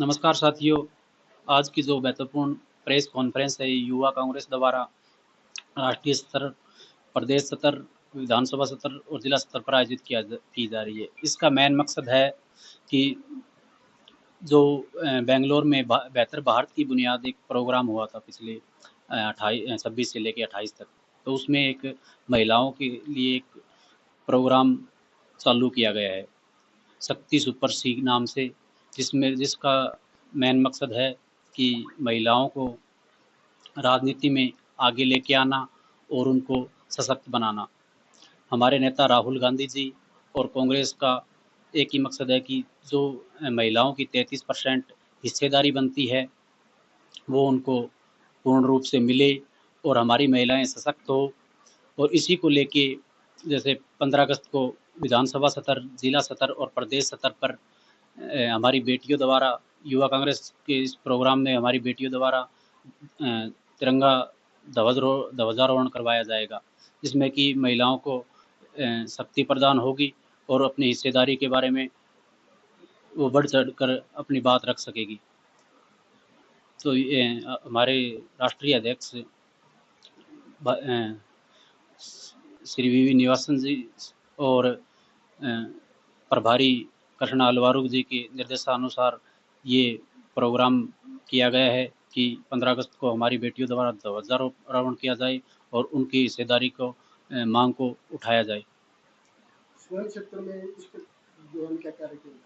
नमस्कार साथियों। आज की जो महत्वपूर्ण प्रेस कॉन्फ्रेंस है युवा कांग्रेस द्वारा राष्ट्रीय स्तर, प्रदेश स्तर, विधानसभा स्तर और जिला स्तर पर आयोजित की जा रही है। इसका मेन मकसद है कि जो बेंगलोर में बेहतर भारत की बुनियाद एक प्रोग्राम हुआ था पिछले 26 से लेकर 28 तक। तो उसमें एक महिलाओं के लिए एक प्रोग्राम चालू किया गया है, शक्ति सुपर सी नाम से, जिसका मेन मकसद है कि महिलाओं को राजनीति में आगे लेके आना और उनको सशक्त बनाना। हमारे नेता राहुल गांधी जी और कांग्रेस का एक ही मकसद है कि जो महिलाओं की 33% हिस्सेदारी बनती है वो उनको पूर्ण रूप से मिले और हमारी महिलाएं सशक्त हो। और इसी को लेके जैसे 15 अगस्त को विधानसभा स्तर, जिला स्तर और प्रदेश स्तर पर हमारी बेटियों द्वारा, युवा कांग्रेस के इस प्रोग्राम में हमारी बेटियों द्वारा तिरंगा ध्वजारोहण करवाया जाएगा, जिसमें कि महिलाओं को शक्ति प्रदान होगी और अपनी हिस्सेदारी के बारे में वो बढ़ चढ़ कर अपनी बात रख सकेगी। तो ये हमारे राष्ट्रीय अध्यक्ष श्री वी निवासन जी और प्रभारी कृष्णा अलवारू जी के निर्देशानुसार ये प्रोग्राम किया गया है कि 15 अगस्त को हमारी बेटियों द्वारा ध्वजारोहण किया जाए और उनकी हिस्सेदारी को मांग को उठाया जाए। स्वर्ण क्षेत्र में जो हम क्या कार्य करेंगे?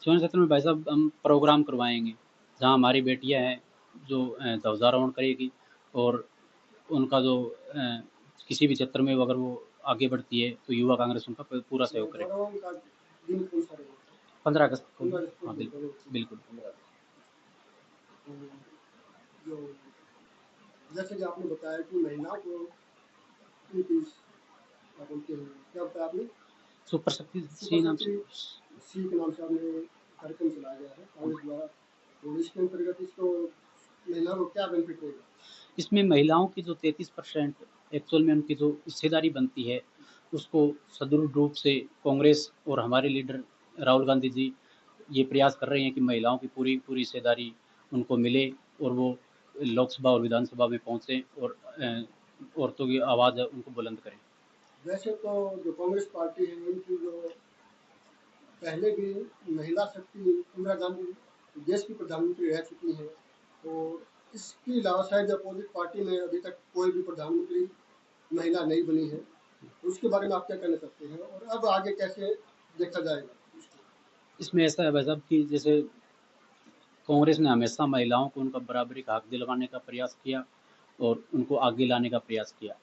स्वर्ण क्षेत्र में भाई साहब हम प्रोग्राम करवाएंगे जहाँ हमारी बेटियां हैं जो ध्वजारोहण करेगी और उनका जो किसी भी क्षेत्र में अगर वो आगे बढ़ती है तो युवा कांग्रेस उनका पूरा सहयोग करेगी। 15 अगस्त को। हाँ बिल्कुल। जो जैसे कि आपने बताया कि महिलाओं को क्या बताया आपने? सुपर शक्ति सी नाम से सी के नाम से आपने कार्यक्रम चलाया गया है कांग्रेस द्वारा। तो इसके अंतर्गत इसको महिलाओं को क्या बेनिफिट होगा? इसमें महिलाओं की जो 33% एक्चुअल में उनकी जो हिस्सेदारी बनती है उसको सुदृढ़ रूप से कांग्रेस और हमारे लीडर राहुल गांधी जी ये प्रयास कर रहे हैं कि महिलाओं की पूरी हिस्सेदारी उनको मिले और वो लोकसभा और विधानसभा में पहुंचे और औरतों की आवाज़ उनको बुलंद करें। वैसे तो जो कांग्रेस पार्टी है इनकी जो पहले भी महिला शक्ति इंदिरा गांधी देश की प्रधानमंत्री रह चुकी हैं, और इसके अलावा शायद अपोजिट पार्टी में अभी तक कोई भी प्रधानमंत्री महिला नहीं बनी है। उसके बारे में आप क्या कहना चाहते हैं और अब आगे कैसे देखा जाएगा? इसमें ऐसा है भाई साहब कि जैसे कांग्रेस ने हमेशा महिलाओं को उनका बराबरी का हक दिलवाने का प्रयास किया और उनको आगे लाने का प्रयास किया।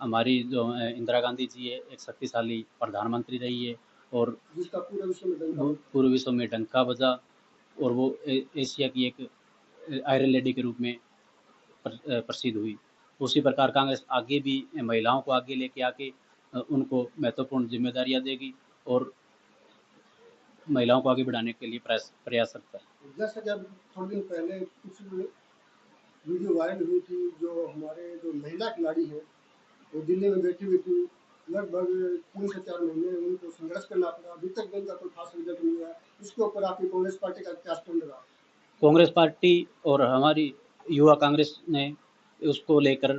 हमारी जो इंदिरा गांधी जी है एक शक्तिशाली प्रधानमंत्री रही है और जिसका पूरे विश्व में डंका बजा और वो एशिया की एक आयरन लेडी के रूप में प्रसिद्ध हुई। उसी प्रकार कांग्रेस आगे भी महिलाओं को आगे लेके आके उनको महत्वपूर्ण जिम्मेदारियां देगी और महिलाओं को आगे बढ़ाने के लिए प्रयास करता है। जैसे जब थोड़े दिन पहले कुछ वीडियो वायरल हुई थी, जो हमारे जो महिला खिलाड़ी है वो दिल्ली में बैठी हुई थी, लगभग 3 से 4 महीने उनको संघर्ष करना पड़ा, अभी तक उनका कोई खास रिजल्ट नहीं हुआ। इसके ऊपर आपकी कांग्रेस पार्टी का क्या स्टैंड रहा? कांग्रेस पार्टी और हमारी युवा कांग्रेस ने उसको लेकर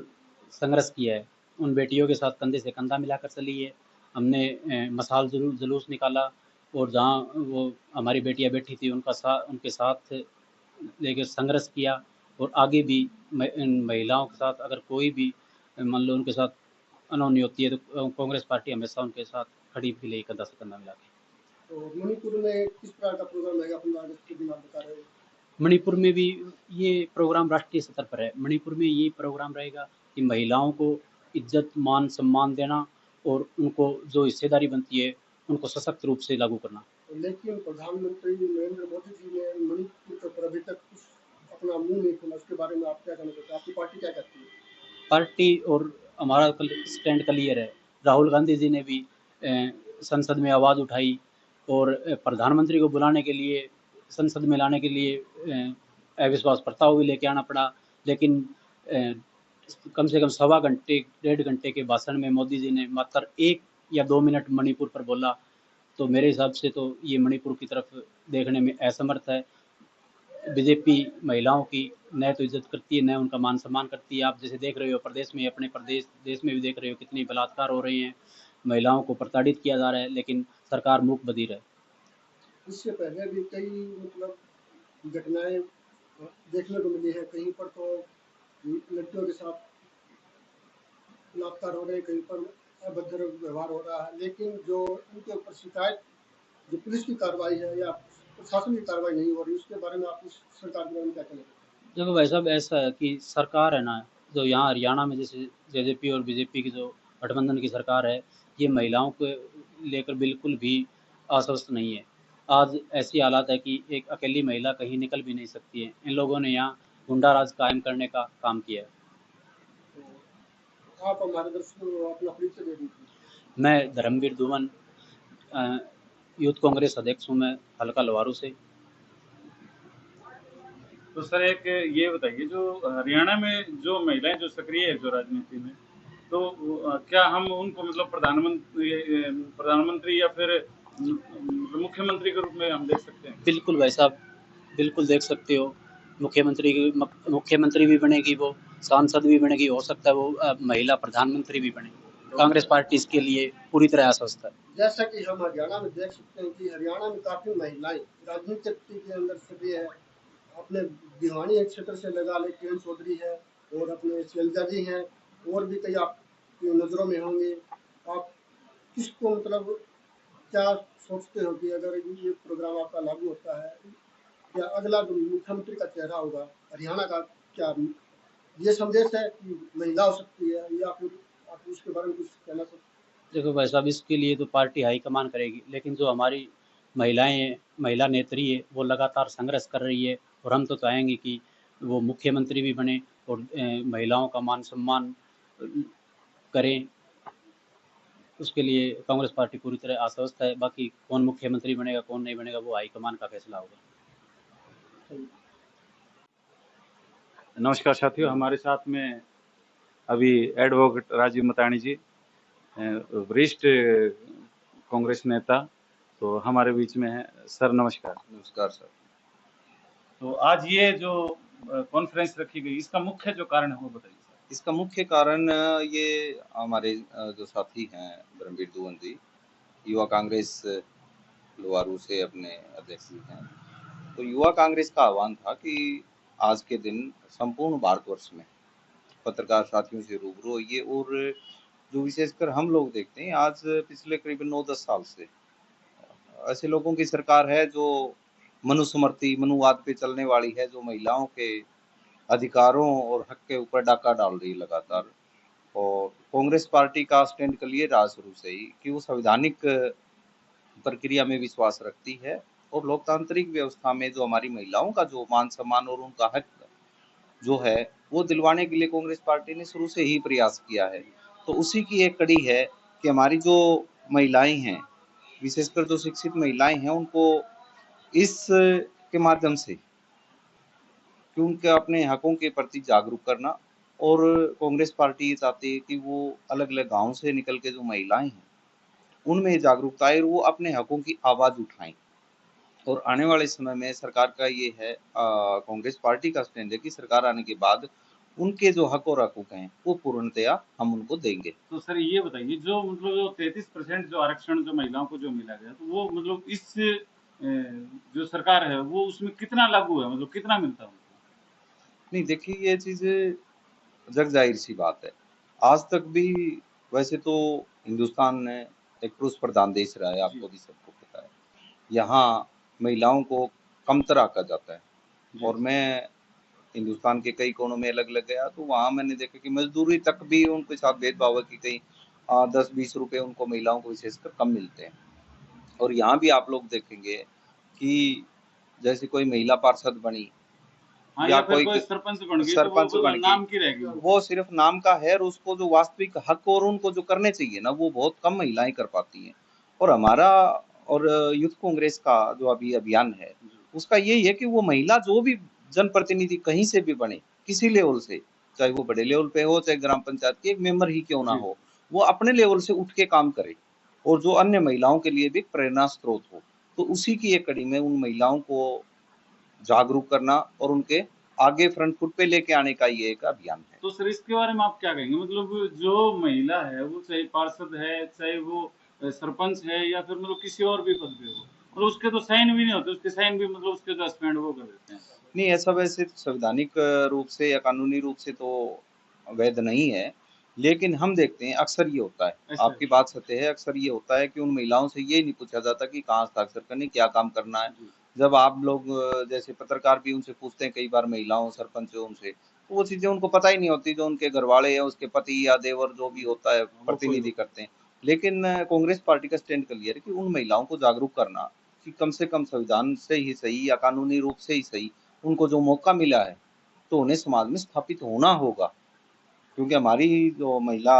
संघर्ष किया है, उन बेटियों के साथ कंधे से कंधा मिलाकर चली है। हमने मशाल जुलूस निकाला और जहाँ वो हमारी बेटियां बैठी थी उनके साथ लेकर संघर्ष किया और आगे भी इन महिलाओं के साथ अगर कोई भी मान लो उनके साथ अनहोनी होती है तो कांग्रेस पार्टी हमेशा उनके साथ खड़ी भी रही कंधा से कंधा मिला के। तो मणिपुर में किस प्रकार का प्रोग्राम रहेगा 15 अगस्त के दिन आप बता रहे हो? मणिपुर में भी ये प्रोग्राम राष्ट्रीय स्तर पर है। मणिपुर में ये प्रोग्राम रहेगा कि महिलाओं को इज्जत मान सम्मान देना और उनको जो हिस्सेदारी बनती है उनको सशक्त रूप से लागू करना। लेकिन प्रधानमंत्री नरेंद्र मोदी जी ने मणिपुर के ऊपर अभी तक कुछ अपना मुंह नहीं खोला, उसके बारे में आप क्या कहना चाहते हैं? आपकी पार्टी क्या कहती है? पार्टी और हमारा स्टैंड क्लियर है। राहुल गांधी जी ने भी संसद में आवाज़ उठाई और प्रधानमंत्री को बुलाने के लिए, संसद में लाने के लिए अविश्वास प्रस्ताव भी लेके आना पड़ा, लेकिन कम से कम सवा घंटे 1.5 घंटे के भाषण में मोदी जी ने मात्र 1 या 2 मिनट मणिपुर पर बोला। तो मेरे हिसाब से तो ये मणिपुर की तरफ देखने में असमर्थ है। बीजेपी महिलाओं की न तो इज्जत करती है, न उनका मान सम्मान करती है। आप जैसे देख रहे हो प्रदेश में, अपने प्रदेश देश में भी देख रहे हो कितनी बलात्कार हो रही हैं, महिलाओं को प्रताड़ित किया जा रहा है, लेकिन सरकार मूक बधिर है। इससे पहले भी कई मतलब घटनाएं देखने को मिली है। कहीं पर तो लड़कियों के साथ बलात्कार हो रहे, कहीं पर अभद्र व्यवहार हो रहा है, लेकिन जो उनके ऊपर शिकायत, जो पुलिस की कार्रवाई है या प्रशासन की कार्रवाई नहीं हो रही, उसके बारे में आप इस सरकार के बारे में क्या कहना चाहते देखो भाई साहब, ऐसा है कि सरकार है ना, जो यहाँ हरियाणा में जैसे जेजेपी और बीजेपी की जो गठबंधन की सरकार है, ये महिलाओं को लेकर बिल्कुल भी आश्वस्त नहीं है। आज ऐसी हालात है कि एक अकेली महिला कहीं निकल भी नहीं सकती है। इन लोगों ने यहाँ गुंडा राज कायम करने का काम किया है। हैं? तो आप हमारे दर्शकों को अपना परिचय दे दीजिए। मैं धर्मवीर धुमन, यूथ कांग्रेस अध्यक्ष हूँ, मैं हल्का लोहारू से। तो सर एक ये बताइए, जो हरियाणा में जो महिलाएं जो सक्रिय है जो राजनीति में, तो क्या हम उनको मतलब प्रधानमंत्री या फिर मुख्यमंत्री के रूप में हम देख सकते हैं? बिल्कुल भाई साहब, बिल्कुल देख सकते हो। मुख्यमंत्री भी बनेगी वो, सांसद भी बनेगी, हो सकता है वो महिला प्रधानमंत्री भी बने। कांग्रेस पार्टी इसके लिए पूरी तरह आश्वस्त है। जैसा कि हम हरियाणा में देख सकते हैं कि हरियाणा में काफी महिलाएं राजनीतिक के अंदर सक्रिय है। अपने भिवानी क्षेत्र से लगा ले, किरण चौधरी है और अपने शैलजा जी हैं, और भी कई आपकी नजरों में होंगे। आप किसको मतलब क्या सोचते हो कि अगर ये प्रोग्राम आपका लागू होता है, या अगला जो मुख्यमंत्री का चेहरा होगा हरियाणा का, क्या ये संदेश है कि महिला हो सकती है, या फिर आप उसके बारे में कुछ कहना सकते देखो भाई साहब, इसके लिए तो पार्टी हाईकमान करेगी, लेकिन जो हमारी महिलाएं हैं, महिला नेत्री है, वो लगातार संघर्ष कर रही है। और हम तो चाहेंगे कि वो मुख्यमंत्री भी बने और महिलाओं का मान सम्मान करें। उसके लिए कांग्रेस पार्टी पूरी तरह आश्वस्त है। बाकी कौन मुख्यमंत्री बनेगा, कौन नहीं बनेगा, वो हाईकमान का फैसला होगा। हैं? नमस्कार साथियों, हमारे साथ में अभी एडवोकेट राजीव मतानी जी, वरिष्ठ कांग्रेस नेता, तो हमारे बीच में है। सर नमस्कार। नमस्कार सर। तो आज ये जो कॉन्फ्रेंस रखी गई, इसका मुख्य जो कारण है वो बताइए सर। इसका मुख्य कारण ये हमारे जो साथी हैं धर्मवीर धुवन जी, युवा कांग्रेस लोहारू से अपने अध्यक्ष जी हैं। तो युवा कांग्रेस का आह्वान था कि आज के दिन संपूर्ण भारतवर्ष में पत्रकार साथियों से रूबरू होइए, और जो विशेषकर हम लोग देखते हैं आज पिछले करीबन 9-10 साल से ऐसे लोगों की सरकार है जो मनुस्मृति मनुवाद पे चलने वाली है, जो महिलाओं के अधिकारों और हक के ऊपर डाका डाल रही है लगातार। और कांग्रेस पार्टी का स्टैंड क्लियर रहा शुरू से ही कि वो संवैधानिक प्रक्रिया में विश्वास रखती है, और लोकतांत्रिक व्यवस्था में जो हमारी महिलाओं का जो मान सम्मान और उनका हक जो है वो दिलवाने के लिए कांग्रेस पार्टी ने शुरू से ही प्रयास किया है। तो उसी की एक कड़ी है कि हमारी जो महिलाएं हैं, विशेषकर जो शिक्षित महिलाएं हैं, उनको इस के माध्यम से कि उनके अपने हकों के प्रति जागरूक करना। और कांग्रेस पार्टी ये चाहती है कि वो अलग अलग गांव से निकल के जो महिलाएं हैं उनमें जागरूकता आए और वो अपने हकों की आवाज उठाएं। और आने वाले समय में सरकार का ये है, कांग्रेस पार्टी का स्टैंड है कि सरकार आने के बाद उनके जो हक और हकूक हैं वो पूर्णतया हम उनको देंगे। तो सर ये बताइए, जो मतलब जो 33% जो आरक्षण जो महिलाओं को जो मिला गया, तो वो मतलब इस जो सरकार है वो उसमें कितना लागू है, मतलब कितना मिलता है उनको? नहीं, देखिए ये चीज जग जाहिर सी बात है। आज तक भी वैसे तो हिंदुस्तान ने एक पुरुष प्रधान देश रहा है, आपको भी सबको पता है। यहाँ महिलाओं को कमतर आंका जाता है। और मैं हिंदुस्तान के कई कोनों में अलग अलग गया, तो वहाँ मैंने देखा कि मजदूरी तक भी उनके साथ भेदभाव है कि कहीं 10-20 रुपए उनको महिलाओं को विशेषकर कम मिलते हैं। और यहाँ भी आप लोग देखेंगे कि जैसे कोई महिला पार्षद बनी हाँ, या या फिर कोई कोई सरपंच बन गई, तो सरपंच वो बन नाम गई, की रहेगी वो सिर्फ नाम का है, और उसको जो वास्तविक हक और उनको जो करने चाहिए ना, वो बहुत कम महिलाएं कर पाती हैं। और हमारा और यूथ कांग्रेस का जो अभी अभियान है उसका यही है कि वो महिला जो भी जनप्रतिनिधि कहीं से भी बने, किसी लेवल से, चाहे वो बड़े लेवल पे हो, चाहे ग्राम पंचायत के एक मेंबर ही क्यों ना हो, वो अपने लेवल से उठ के काम करे और जो अन्य महिलाओं के लिए भी प्रेरणा स्रोत हो। तो उसी की एक कड़ी में उन महिलाओं को जागरूक करना और उनके आगे फ्रंट फुट पे लेके आने का ये एक अभियान है। तो सर इसके बारे में आप क्या कहेंगे? मतलब जो महिला है वो चाहे पार्षद है, चाहे वो सरपंच है या फिर मतलब किसी और भी पद पे हो, मतलब उसके तो साइन भी नहीं होते, उसके साइन भी मतलब उसके जो हस्बैंड वो कर देते हैं। नहीं, ऐसा वैसे संवैधानिक रूप से या कानूनी रूप से तो वैध नहीं है, लेकिन हम देखते हैं अक्सर ये होता है। अच्छा। आपकी बात सत्य है, अक्सर ये होता है कि उन महिलाओं से ये नहीं पूछा जाता कि कहाँ हस्ताक्षर करने, क्या काम करना है। जी। जब आप लोग जैसे पत्रकार भी उनसे पूछते हैं कई बार, महिलाओं सरपंच उनसे, तो वो चीजें उनको पता ही नहीं होती, जो उनके घर वाले या उसके पति या देवर जो भी होता है वो कोई प्रतिनिधि करते हैं। लेकिन कांग्रेस पार्टी का स्टैंड क्लियर है कि उन महिलाओं को जागरूक करना कि कम से कम संविधान से ही सही या कानूनी रूप से ही सही उनको जो मौका मिला है तो उन्हें समाज में स्थापित होना होगा, क्योंकि हमारी जो महिला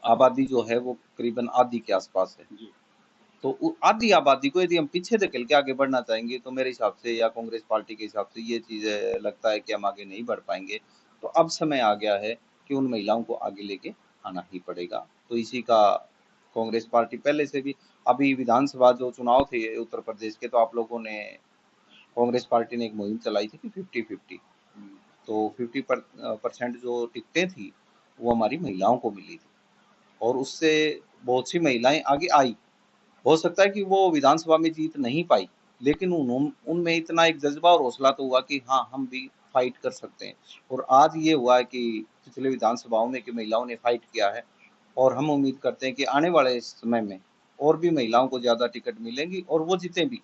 आबादी जो है वो करीबन आधी के आसपास है। जी। तो आधी आबादी को यदि हम पीछे धकेल के आगे बढ़ना चाहेंगे तो मेरे हिसाब से या कांग्रेस पार्टी के हिसाब से ये चीज लगता है कि हम आगे नहीं बढ़ पाएंगे। तो अब समय आ गया है कि उन महिलाओं को आगे लेके आना ही पड़ेगा। तो इसी का कांग्रेस पार्टी पहले से भी, अभी विधानसभा जो चुनाव थे उत्तर प्रदेश के, तो आप लोगों ने, कांग्रेस पार्टी ने एक मुहिम चलाई थी कि 50-50, तो 50% जो टिकटें थी वो हमारी महिलाओं को मिली थी और उससे बहुत सी महिलाएं आगे आई। हो सकता है कि वो विधानसभा में जीत नहीं पाई, लेकिन उनमें इतना एक जज्बा और हौसला तो हुआ कि हाँ हम भी फाइट कर सकते हैं। और आज ये हुआ है कि पिछले विधानसभाओं में कि महिलाओं ने फाइट किया है और हम उम्मीद करते हैं कि आने वाले समय में और भी महिलाओं को ज्यादा टिकट मिलेंगी और वो जीते भी।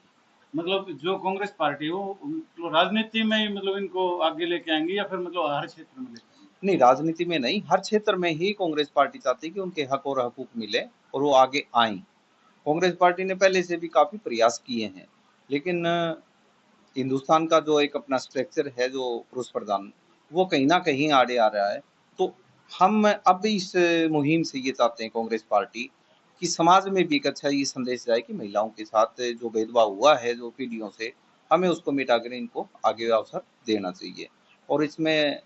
मतलब जो कांग्रेस पार्टी है वो मतलब राजनीति में ही मतलब इनको आगे लेके आएंगी या फिर मतलब हर क्षेत्र में लेके आएंगी? नहीं, राजनीति में नहीं, हर क्षेत्र में ही कांग्रेस पार्टी चाहती है कि उनके हक और हकूक मिले और वो आगे आए। कांग्रेस पार्टी ने पहले से भी काफी प्रयास किए हैं, लेकिन हिंदुस्तान का जो एक अपना स्ट्रक्चर है जो पुरुष प्रधान, वो कहीं ना कहीं आड़े आ रहा है। तो हम अब इस मुहिम से ये चाहते हैं कांग्रेस पार्टी कि समाज में भी एक अच्छा ये संदेश जाए कि महिलाओं के साथ जो भेदभाव हुआ है जो पीढ़ियों से, हमें उसको मिटाकर इनको आगे अवसर देना चाहिए। और इसमें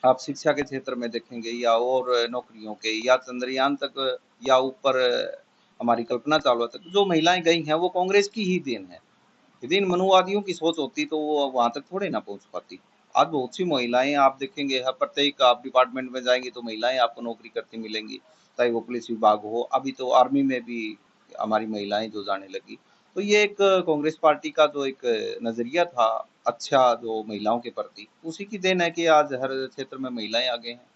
आप शिक्षा के क्षेत्र में देखेंगे या और नौकरियों के या चंद्रयान तक या ऊपर हमारी कल्पना चावला तक जो महिलाएं गई हैं वो कांग्रेस की ही देन है। यदि इन मनुवादियों की सोच होती तो वो वहां तक थोड़े ना पहुंच पाती। आज बहुत सी महिलाएं आप देखेंगे, हर प्रत्येक आप डिपार्टमेंट में जाएंगे तो महिलाएं आपको नौकरी करती मिलेंगी, चाहे वो पुलिस विभाग हो, अभी तो आर्मी में भी हमारी महिलाएं जो जाने लगी। तो ये एक कांग्रेस पार्टी का जो एक नजरिया था अच्छा जो महिलाओं के प्रति, उसी की देन है कि आज हर क्षेत्र में महिलाएं आगे हैं।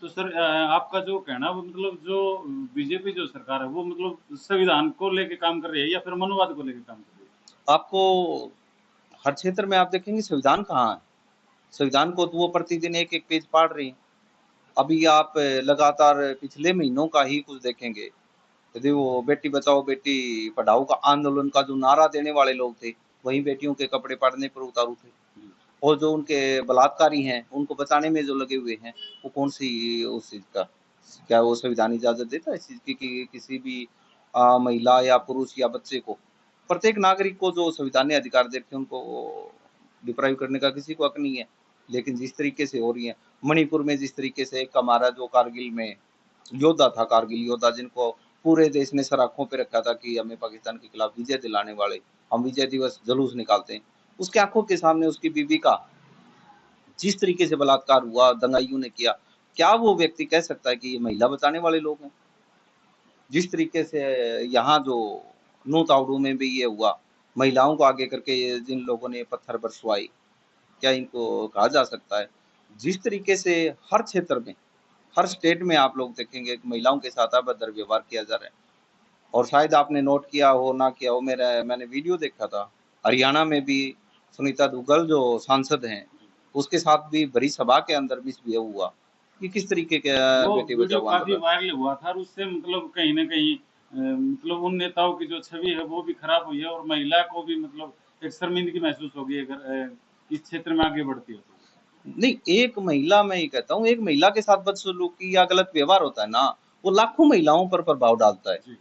तो सर आपका जो कहना है वो मतलब जो बीजेपी जो सरकार है वो मतलब संविधान को लेके काम कर रही है या फिर मनुवाद को लेके काम कर रही है? आपको हर क्षेत्र में आप देखेंगे संविधान कहाँ है, संविधान को तो वो प्रतिदिन एक एक पेज पढ़ रही हैं। अभी आप लगातार पिछले महीनों का ही कुछ देखेंगे, यदि वो बेटी बचाओ बेटी पढ़ाओ का आंदोलन का जो नारा देने वाले लोग थे, वही बेटियों के कपड़े फाड़ने पर उतारू थे। और जो उनके बलात्कारी हैं उनको बचाने में जो लगे हुए हैं, वो कौन सी उस चीज का, क्या वो संविधान इजाजत देता है इस चीज की कि किसी भी महिला या पुरुष या बच्चे को, प्रत्येक नागरिक को जो संविधान ने अधिकार देते हैं उनको डिप्राइव करने का किसी को हक नहीं है। लेकिन जिस तरीके से हो रही है, मणिपुर में जिस तरीके से एक हमारा जो कारगिल में योद्धा था, कारगिल योद्धा जिनको पूरे देश ने सर आंखों पे रखा था कि हमें पाकिस्तान के खिलाफ विजय दिलाने वाले, हम विजय दिवस जुलूस निकालते हैं, उसके आंखों के सामने उसकी बीबी का जिस तरीके से बलात्कार हुआ, दंगाइयों ने किया, क्या वो व्यक्ति कह सकता है कि ये महिला बचाने वाले लोग हैं? जिस तरीके से यहाँ जो नू तावड़ू में भी ये हुआ, महिलाओं को आगे करके जिन लोगों ने पत्थर बरसवाए, क्या इनको कहा जा सकता है? जिस तरीके से हर क्षेत्र में, हर स्टेट में आप लोग देखेंगे महिलाओं के साथ अभद्र व्यवहार किया जा रहा है। और शायद आपने नोट किया हो ना किया हो, मैंने वीडियो देखा था, हरियाणा में भी सुनीता दुग्गल जो सांसद हैं, उसके साथ भी बड़ी सभा के अंदर मिसबिहेव हुआ। ये किस तरीके के वो बेटी वीडियो बचाओ काफी आंदोलन? वायरल हुआ था और उससे मतलब कहीं ना कहीं मतलब उन नेताओं की जो छवि है वो भी खराब हुई है और महिला को भी मतलब एक शर्मिंदगी महसूस होगी अगर इस क्षेत्र में आगे बढ़ती है तो। नहीं, एक महिला, मैं ये कहता हूँ एक महिला के साथ बदसलूकी या गलत व्यवहार होता है ना, वो लाखों महिलाओं पर प्रभाव डालता है। जी।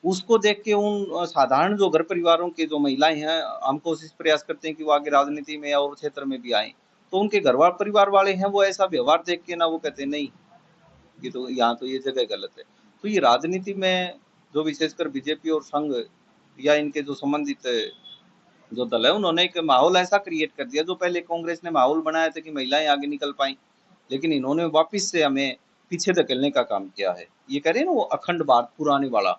उसको देख के उन साधारण जो घर परिवारों की जो महिलाएं हैं, हम कोशिश प्रयास करते हैं कि वो आगे राजनीति में या और क्षेत्र में भी आए, तो उनके घर परिवार वाले हैं वो ऐसा व्यवहार देख के ना वो कहते नहीं, ये तो यहाँ तो ये जगह गलत है। तो ये राजनीति में जो विशेषकर बीजेपी और संघ या इनके जो संबंधित जो दल है उन्होंने एक माहौल ऐसा क्रिएट कर दिया, जो पहले कांग्रेस ने माहौल बनाया था कि महिलाएं आगे निकल पाई, लेकिन इन्होंने वापस से हमें पीछे धकेलने का काम किया है। ये कह रहे हैं ना वो अखंड भारत पुराने वाला,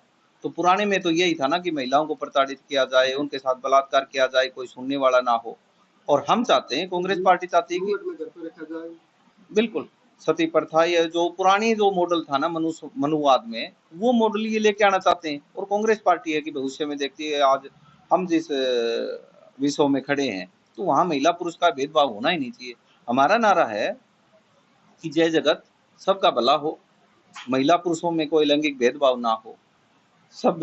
तो पुराने में तो यही था ना कि महिलाओं को प्रताड़ित किया जाए, उनके साथ बलात्कार किया जाए, कोई सुनने वाला ना हो। और हम चाहते हैं, कांग्रेस पार्टी चाहती है कि घूंघट में घर पे रखा जाए। बिल्कुल सती प्रथा, ये जो पुरानी जो मॉडल था ना मनुवाद में, वो मॉडल ये लेके आना चाहते हैं। और कांग्रेस पार्टी है कि भविष्य में देखती है, आज हम जिस विषयों में खड़े हैं तो वहां महिला पुरुष का भेदभाव होना ही नहीं चाहिए। हमारा नारा है कि जय जगत सबका भला हो, महिला पुरुषों में कोई लैंगिक भेदभाव ना हो, सब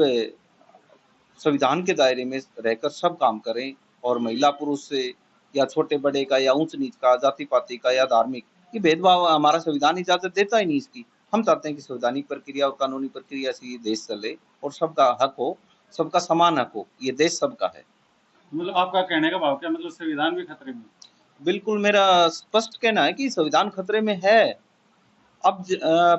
संविधान के दायरे में रहकर सब काम करें, और महिला पुरुष से या छोटे बड़े का या ऊंच नीच का, जाति पाति का या धार्मिक, ये भेदभाव हमारा संविधान इजाजत देता ही नहीं इसकी। हम चाहते हैं कि संवैधानिक प्रक्रिया और कानूनी प्रक्रिया से ये देश चले और सबका हक हो, सबका समान हक हो, ये देश सबका है। मतलब आपका कहने का भाव क्या, मतलब संविधान भी खतरे में? बिल्कुल मेरा स्पष्ट कहना है कि संविधान खतरे में है। अब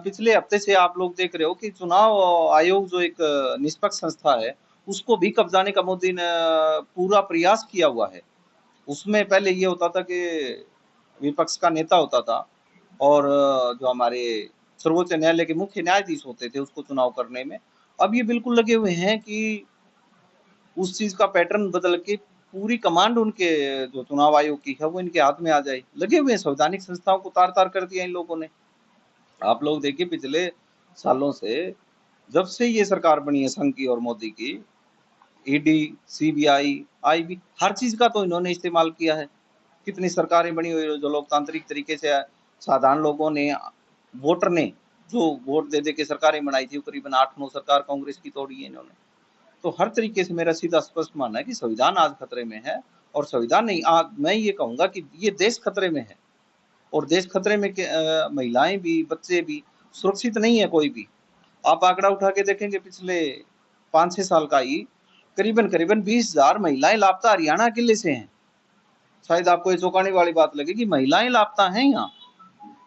पिछले हफ्ते से आप लोग देख रहे हो कि चुनाव आयोग जो एक निष्पक्ष संस्था है, उसको भी कब्जाने का मोदी ने पूरा प्रयास किया हुआ है। उसमें पहले ये होता था कि विपक्ष का नेता होता था, और जो हमारे सर्वोच्च न्यायालय के मुख्य न्यायाधीश होते थे उसको चुनाव करने में। अब ये बिल्कुल लगे हुए हैं कि उस चीज का पैटर्न बदल के पूरी कमांड उनके जो चुनाव आयोग की है वो इनके हाथ में आ जाए। लगे हुए हैं, संवैधानिक संस्थाओं को तार तार कर दिया इन लोगों ने। आप लोग देखिए पिछले सालों से, जब से ये सरकार बनी है संघ की और मोदी की, ईडी, सीबीआई, आईबी, हर चीज का तो इन्होंने इस्तेमाल किया है। कितनी सरकारें बनी हुई है जो लोकतांत्रिक तरीके से साधारण लोगों ने, वोटर ने जो वोट दे दे के सरकारें बनाई थी, करीबन 8-9 सरकार कांग्रेस की तोड़ी है इन्होंने। तो हर तरीके से मेरा सीधा स्पष्ट मानना है कि संविधान आज खतरे में है, और संविधान नहीं, आज मैं ये कहूंगा कि ये देश खतरे में है। और देश खतरे में महिलाएं भी, बच्चे भी सुरक्षित नहीं है कोई भी। आप आंकड़ा उठा के देखेंगे पिछले 5-6 साल का ही, करीबन करीबन 20,000 महिलाएं लापता हरियाणा अकेले से हैं। शायद आपको ये चौंकाने वाली बात लगे कि महिलाएं लापता हैं यहाँ,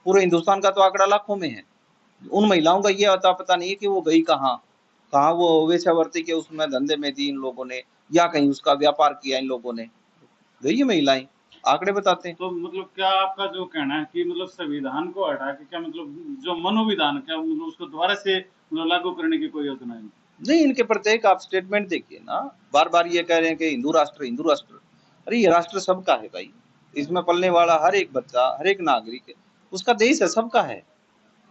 पूरे हिंदुस्तान का तो आंकड़ा लाखों में है। उन महिलाओं का ये अता पता नहीं है कि वो गई कहाँ, कहाँ वो वेश्यावृत्ति के उसमें धंधे में थी इन लोगों ने, या कहीं उसका व्यापार किया इन लोगों ने, गई है महिलाएं, आंकड़े बताते हैं। तो मतलब क्या आपका जो कहना है कि मतलब संविधान को हटा के क्या मतलब जो मनोविधान, क्या मतलब उसको दोबारा से मतलब लागू करने की कोई योजना है? नहीं, इनके प्रत्येक आप स्टेटमेंट देखिए ना, बार बार ये कह रहे हैं कि हिंदू राष्ट्र, हिंदू राष्ट्र। अरे ये राष्ट्र सबका है भाई, इसमें पलने वाला हर एक बच्चा, हर एक नागरिक, उसका देश है, सबका है।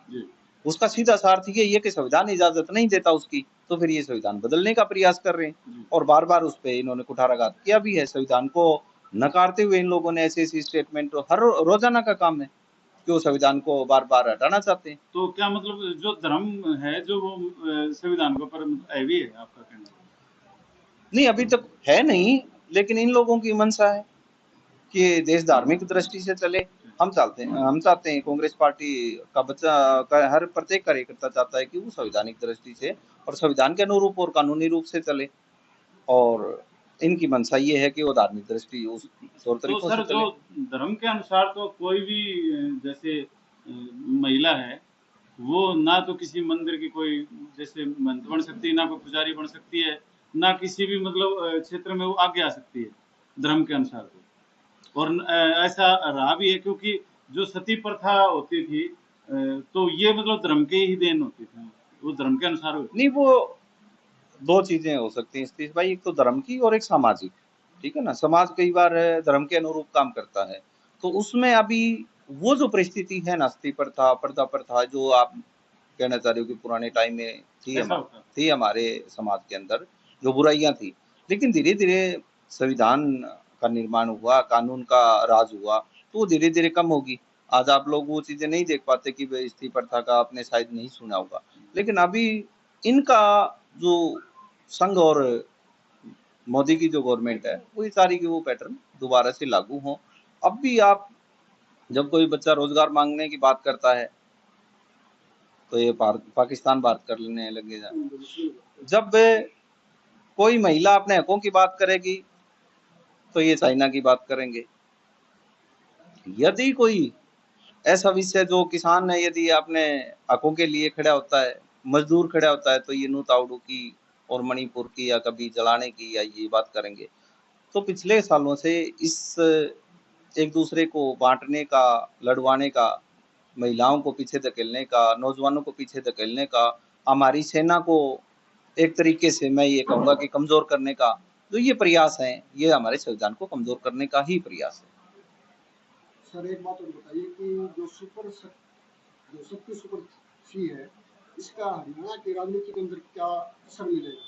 जी। उसका सीधा सार्थ ये है कि संविधान इजाजत नहीं देता उसकी, तो फिर ये संविधान बदलने का प्रयास कर रहे हैं। जी। और बार बार उस पे इन्होंने कुठाराघात किया भी है। संविधान को नकारते हुए इन लोगों ने ऐसी ऐसी स्टेटमेंट हर रोजाना का काम है कि वो संविधान को बार बार हटाना चाहते हैं। तो क्या मतलब जो धर्म है जो वो संविधान के ऊपर हैवी है, आपका कहना? नहीं, अभी तक है नहीं, लेकिन इन लोगों की मंशा है कि देश धार्मिक दृष्टि से चले। हम चाहते हैं कांग्रेस पार्टी का बच्चा का हर प्रत्येक कार्यकर्ता चाहता है कि वो संवैधानिक दृष्टि से और संविधान के अनुरूप और कानूनी रूप से चले, और इनकी मंशा ये है कि वो धार्मिक दृष्टि उस तौर तो तरीकों सर से जो चले। धर्म के अनुसार तो कोई भी जैसे महिला है, वो ना तो किसी मंदिर की कोई जैसे महंत बन सकती है, ना कोई पुजारी बन सकती है, ना किसी भी मतलब क्षेत्र में वो आगे आ सकती है धर्म के अनुसार तो। और ऐसा रहा भी है, क्योंकि जो सती प्रथा होती थी तो ये मतलब धर्म के ही देन होती थी, वो धर्म के अनुसार होती नहीं, वो दो चीजें हो सकती हैं सतीश भाई, एक तो धर्म की और एक सामाजिक, ठीक है ना। समाज कई बार धर्म के अनुरूप काम करता है, तो उसमें अभी वो जो परिस्थिति है ना, सती प्रथा, पर्दा प्रथा, जो आप कहना चाह रहे हो कि पुराने टाइम में थी, ऐसा होता। थी हमारे समाज के अंदर जो बुराइयां थी, लेकिन धीरे धीरे संविधान का निर्माण हुआ, कानून का राज हुआ, तो धीरे धीरे कम होगी। आज आप लोग वो चीजें नहीं देख पाते कि भाई स्त्री प्रथा का आपने शायद नहीं सुना होगा, लेकिन अभी इनका जो संघ और मोदी की जो गवर्नमेंट है, वो ये सारी की वो पैटर्न दोबारा से लागू हो। अब भी आप जब कोई बच्चा रोजगार मांगने की बात करता है तो ये पाकिस्तान बात कर लेने लगे जा। जब कोई महिला अपने हकों की बात करेगी तो ये चाइना की बात करेंगे। यदि कोई ऐसा विषय जो किसान है, यदि अपने हकों के लिए खड़ा होता है, मजदूर खड़ा होता है, तो ये नू ताउडू की और मणिपुर की या कभी जलाने की या ये बात करेंगे। तो पिछले सालों से इस एक दूसरे को बांटने का, लड़वाने का, महिलाओं को पीछे धकेलने का, नौजवानों को पीछे धकेलने का, हमारी सेना को एक तरीके से मैं ये कहूँगा कि कमजोर करने का जो ये प्रयास है, ये हमारे संविधान को कमजोर करने का ही प्रयास है। सर एक बात और बताइए कि जो शक्ति सुपर 3 है, इसका हरियाणा की राजनीति के अंदर क्या असर मिलेगा?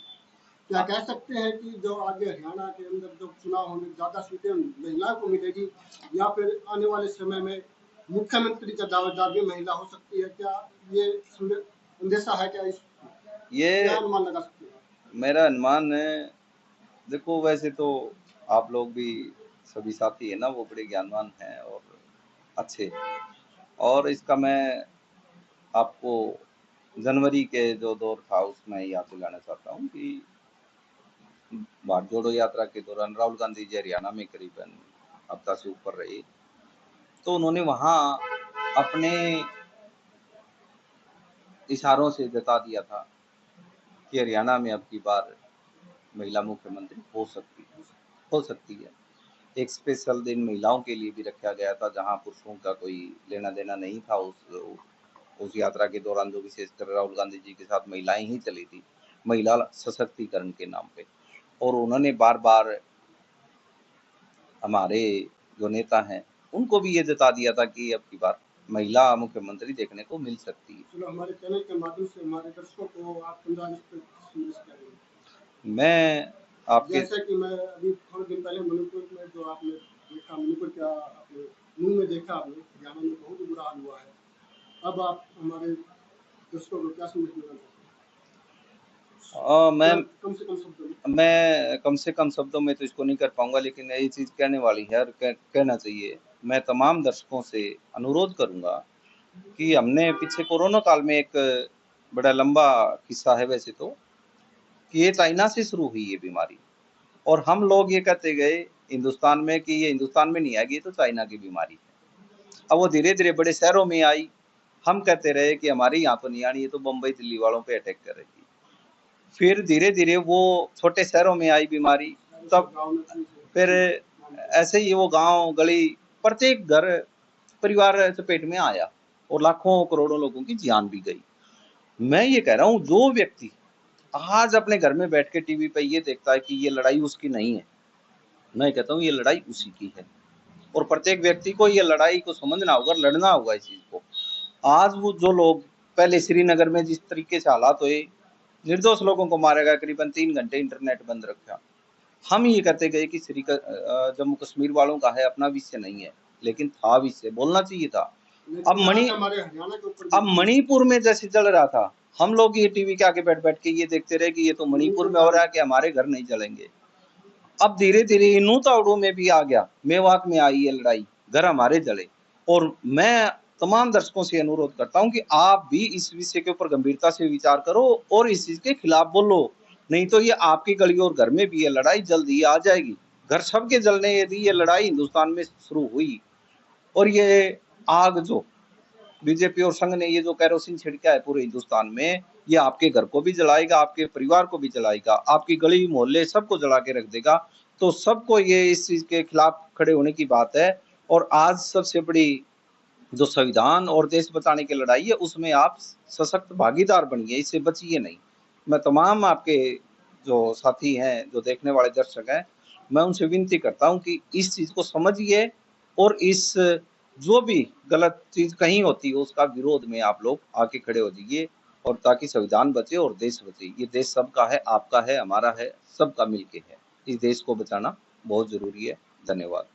क्या कह सकते हैं कि जो आगे हरियाणा के अंदर जो चुनाव होंगे ज्यादा सीटें महिलाओं को मिलेगी, या फिर आने वाले समय में मुख्यमंत्री का दावेदार भी महिला हो सकती है? क्या ये अंदेशा है? क्या इस ये क्या अनुमान लगा सकते हैं? मेरा अनुमान है, देखो वैसे तो आप लोग भी सभी साथी है ना, वो बड़े ज्ञानवान हैं और अच्छे, और इसका मैं आपको जनवरी के जो दौर था उसमें याद दिलाना चाहता हूँ कि भारत जोड़ो यात्रा के दौरान राहुल गांधी जी हरियाणा में करीबन हफ्ता से ऊपर रहे, तो उन्होंने वहां अपने इशारों से जता दिया था कि हरियाणा में अब की बार महिला मुख्यमंत्री हो सकती है। एक स्पेशल दिन महिलाओं के लिए भी रखा गया था, जहां पुरुषों का कोई लेना देना नहीं था। उस यात्रा के दौरान जो विशेषकर राहुल गांधी जी के साथ महिलाएं ही चली थी, महिला सशक्तिकरण के नाम पे, और उन्होंने बार बार हमारे जो नेता हैं उनको भी ये जता दिया था कि अब की बार महिला मुख्यमंत्री देखने को मिल सकती है। चलो, हमारे चैनल के माध्यम से हमारे दर्शकों को आप 15 अगस्त पे संदेश करेंगे। मैं आपके जैसे कि मैं अभी थोड़े दिन पहले मणिपुर में जो आपने देखा, मणिपुर क्या आपने मुंह में देखा, आपने हरियाणा में बहुत बुरा हाल हुआ है। अब आप हमारे दर्शकों को क्या संदेश देना चाहते मैं हैं? कम से कम शब्दों में। मैं कम से कम शब्दों में तो इसको नहीं कर पाऊंगा, लेकिन ये चीज कहने वाली है और कहना चाहिए। मैं तमाम दर्शकों से अनुरोध करूंगा कि हमने पीछे कोरोना काल में एक बड़ा लंबा किस्सा है वैसे तो, कि ये चाइना से शुरू हुई ये बीमारी, और हम लोग ये कहते गए हिंदुस्तान में कि ये हिंदुस्तान में नहीं आएगी, ये तो चाइना की बीमारी है। अब वो धीरे धीरे बड़े शहरों में आई, हम कहते रहे कि हमारे यहाँ तो नहीं आनी, ये तो बम्बई दिल्ली वालों पे अटैक करेगी। फिर धीरे धीरे वो छोटे शहरों में आई बीमारी, तब फिर ऐसे ही वो गांव गली प्रत्येक घर परिवार चपेट में आया और लाखों करोड़ों लोगों की जान भी गई। मैं ये कह रहा हूँ, जो व्यक्ति आज अपने घर में बैठ के टीवी पे ये देखता है कि ये लड़ाई उसकी नहीं है, मैं कहता हूँ ये लड़ाई उसी की है, और प्रत्येक व्यक्ति को ये लड़ाई को समझना होगा, लड़ना होगा इस चीज को। आज वो जो लोग पहले श्रीनगर में जिस तरीके से हालात हुए, निर्दोष लोगों को मारा गया, करीबन 3 घंटे इंटरनेट बंद रखा। हम ये कहते गए कि जम्मू कश्मीर वालों का है, अपना विषय नहीं है, लेकिन था विषय, बोलना चाहिए था। अब मणिपुर में जैसे चल रहा था, हम लोग ये टीवी के आगे बैठ बैठ के ये देखते रहे कि ये तो मणिपुर में हो रहा है, कि हमारे घर नहीं जलेंगे। अब धीरे धीरे नू तावड़ू में भी आ गया, मेवात में आई ये लड़ाई, घर हमारे जले। और मैं तमाम दर्शकों से अनुरोध करता हूं कि आप भी इस विषय के ऊपर गंभीरता से विचार करो और इस चीज के खिलाफ बोलो, नहीं तो ये आपकी गली और घर में भी ये लड़ाई जल्दी आ जाएगी। घर सबके जलने यदि ये लड़ाई हिंदुस्तान में शुरू हुई, और ये आग जो बीजेपी और संघ ने ये जो कैरोसिन छिड़का है पूरे हिंदुस्तान में, ये आपके घर को भी जलाएगा, आपके परिवार को भी जलाएगा, आपकी गली मोहल्ले सबको जला के रख देगा। तो सबको ये इस चीज के खिलाफ खड़े होने की बात है। और आज सबसे बड़ी जो संविधान और देश बचाने की लड़ाई है, उसमें आप सशक्त भागीदार बनिए, इससे बचिए नहीं। मैं तमाम आपके जो साथी हैं, जो देखने वाले दर्शक हैं, मैं उनसे विनती करता हूं कि इस चीज को समझिए, और इस जो भी गलत चीज कहीं होती है उसका विरोध में आप लोग आके खड़े हो जाइए, और ताकि संविधान बचे और देश बचे। ये देश सबका है, आपका है, हमारा है, सबका मिलके है। इस देश को बचाना बहुत जरूरी है। धन्यवाद।